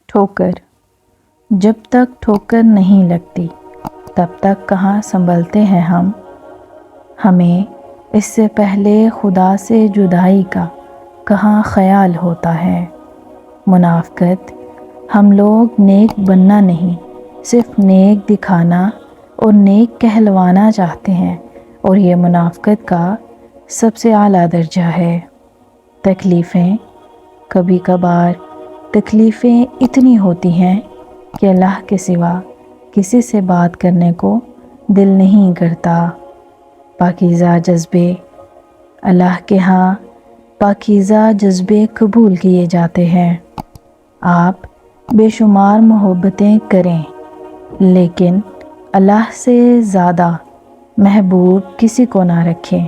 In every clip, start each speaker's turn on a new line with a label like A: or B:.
A: ٹھوکر۔ جب تک ٹھوکر نہیں لگتی تب تک کہاں سنبھلتے ہیں ہم۔ ہمیں اس سے پہلے خدا سے جدائی کا کہاں خیال ہوتا ہے۔ منافقت، ہم لوگ نیک بننا نہیں، صرف نیک دکھانا اور نیک کہلوانا چاہتے ہیں، اور یہ منافقت کا سب سے اعلیٰ درجہ ہے۔ تکلیفیں، کبھی کبھار تکلیفیں اتنی ہوتی ہیں کہ اللہ کے سوا کسی سے بات کرنے کو دل نہیں کرتا۔ پاکیزہ جذبے، اللہ کے ہاں پاکیزہ جذبے قبول کیے جاتے ہیں۔ آپ بے شمار محبتیں کریں لیکن اللہ سے زیادہ محبوب کسی کو نہ رکھیں۔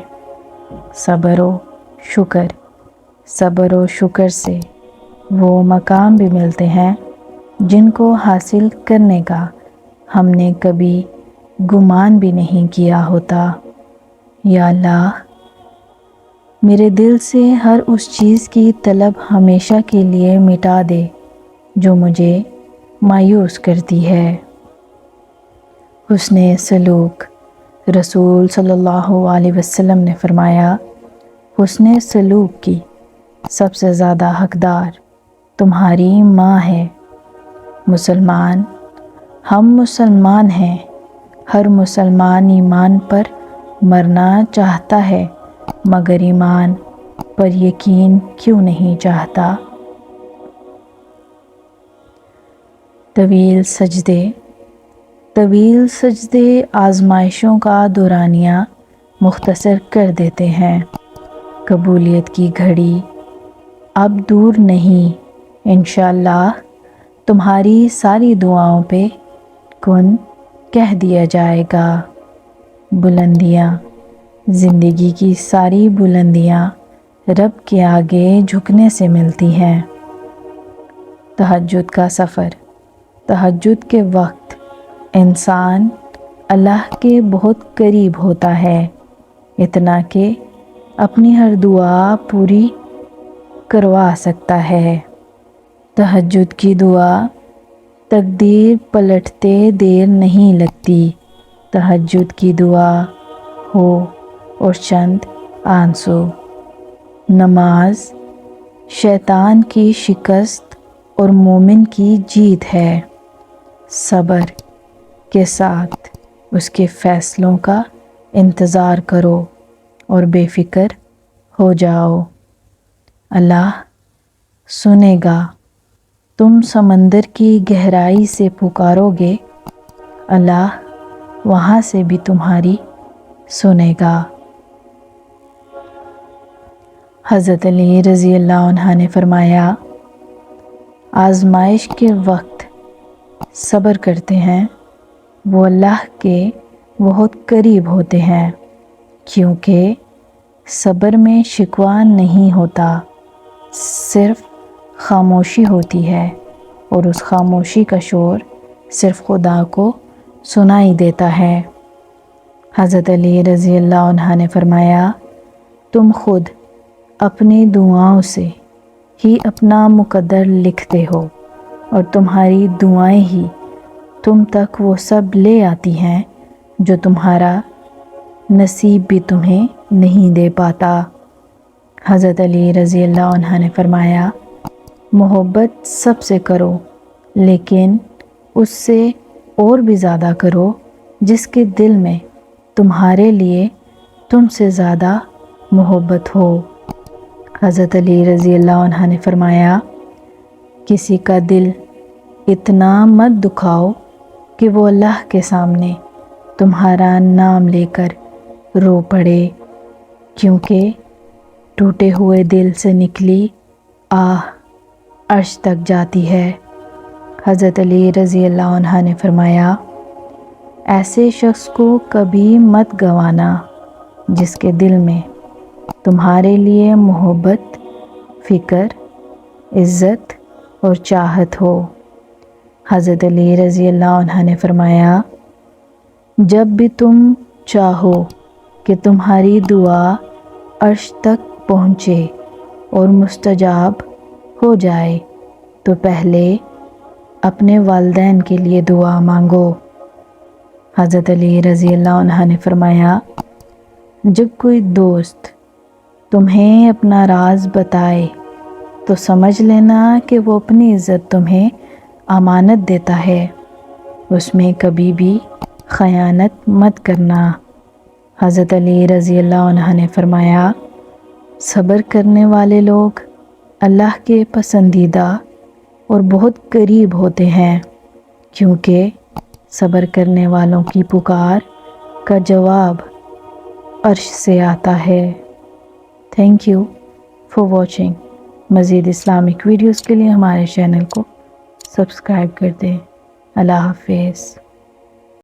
A: صبر و شکر، صبر و شکر سے وہ مقام بھی ملتے ہیں جن کو حاصل کرنے کا ہم نے کبھی گمان بھی نہیں کیا ہوتا۔ یا اللہ، میرے دل سے ہر اس چیز کی طلب ہمیشہ کے لیے مٹا دے جو مجھے مایوس کرتی ہے۔ حسن سلوک، رسول صلی اللہ علیہ وسلم نے فرمایا، حسن سلوک کی سب سے زیادہ حقدار تمہاری ماں ہے۔ مسلمان، ہم مسلمان ہیں، ہر مسلمان ایمان پر مرنا چاہتا ہے مگر ایمان پر یقین کیوں نہیں چاہتا۔ طویل سجدے، طویل سجدے آزمائشوں کا دورانیہ مختصر کر دیتے ہیں۔ قبولیت کی گھڑی اب دور نہیں، انشاءاللہ تمہاری ساری دعاؤں پہ کن کہہ دیا جائے گا۔ بلندیاں، زندگی کی ساری بلندیاں رب کے آگے جھکنے سے ملتی ہیں۔ تہجد کا سفر، تہجد کے وقت انسان اللہ کے بہت قریب ہوتا ہے، اتنا کہ اپنی ہر دعا پوری کروا سکتا ہے۔ تہجد کی دعا تقدیر پلٹتے دیر نہیں لگتی۔ تہجد کی دعا ہو اور چند آنسو۔ نماز شیطان کی شکست اور مومن کی جیت ہے۔ صبر کے ساتھ اس کے فیصلوں کا انتظار کرو اور بے فکر ہو جاؤ۔ اللہ سنے گا، تم سمندر کی گہرائی سے پکارو گے، اللہ وہاں سے بھی تمہاری سنے گا۔ حضرت علی رضی اللہ عنہ نے فرمایا، آزمائش کے وقت صبر کرتے ہیں وہ اللہ کے بہت قریب ہوتے ہیں، کیونکہ صبر میں شکوہ نہیں ہوتا، صرف خاموشی ہوتی ہے، اور اس خاموشی کا شور صرف خدا کو سنائی دیتا ہے۔ حضرت علی رضی اللہ عنہ نے فرمایا، تم خود اپنی دعاؤں سے ہی اپنا مقدر لکھتے ہو، اور تمہاری دعائیں ہی تم تک وہ سب لے آتی ہیں جو تمہارا نصیب بھی تمہیں نہیں دے پاتا۔ حضرت علی رضی اللہ عنہ نے فرمایا، محبت سب سے کرو لیکن اس سے اور بھی زیادہ کرو جس کے دل میں تمہارے لیے تم سے زیادہ محبت ہو۔ حضرت علی رضی اللہ عنہ نے فرمایا، کسی کا دل اتنا مت دکھاؤ کہ وہ اللہ کے سامنے تمہارا نام لے کر رو پڑے، کیونکہ ٹوٹے ہوئے دل سے نکلی آہ عرش تک جاتی ہے۔ حضرت علی رضی اللہ عنہ نے فرمایا، ایسے شخص کو کبھی مت گنوانا جس کے دل میں تمہارے لیے محبت، فکر، عزت اور چاہت ہو۔ حضرت علی رضی اللہ عنہ نے فرمایا، جب بھی تم چاہو کہ تمہاری دعا عرش تک پہنچے اور مستجاب ہو جائے تو پہلے اپنے والدین کے لیے دعا مانگو۔ حضرت علی رضی اللہ عنہ نے فرمایا، جب کوئی دوست تمہیں اپنا راز بتائے تو سمجھ لینا کہ وہ اپنی عزت تمہیں امانت دیتا ہے، اس میں کبھی بھی خیانت مت کرنا۔ حضرت علی رضی اللہ عنہ نے فرمایا، صبر کرنے والے لوگ اللہ کے پسندیدہ اور بہت قریب ہوتے ہیں، کیونکہ صبر کرنے والوں کی پکار کا جواب عرش سے آتا ہے۔ Thank you for watching. مزید اسلامک ویڈیوز کے لیے ہمارے چینل کو سبسکرائب کر دیں۔ اللہ حافظ۔